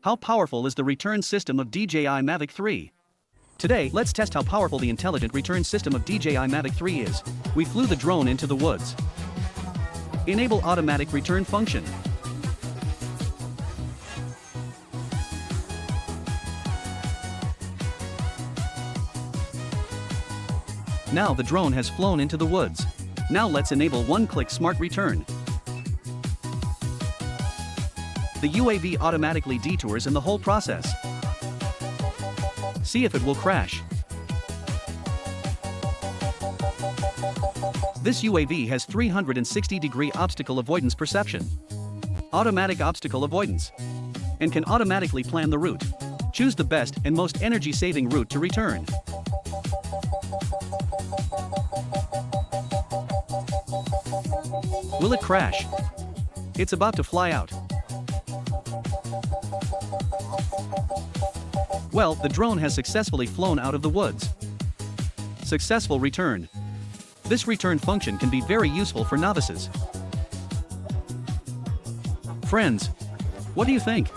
How powerful is the return system of DJI Mavic 3? Today, let's test how powerful the intelligent return system of DJI Mavic 3 is. We flew the drone into the woods. Enable automatic return function. Now the drone has flown into the woods. Now let's enable one-click smart return. The UAV automatically detours in the whole process. See if it will crash. This UAV has 360-degree obstacle avoidance perception, automatic obstacle avoidance, and can automatically plan the route. Choose the best and most energy-saving route to return. Will it crash? It's about to fly out. Well, the drone has successfully flown out of the woods. Successful return. This return function can be very useful for novices. Friends, what do you think?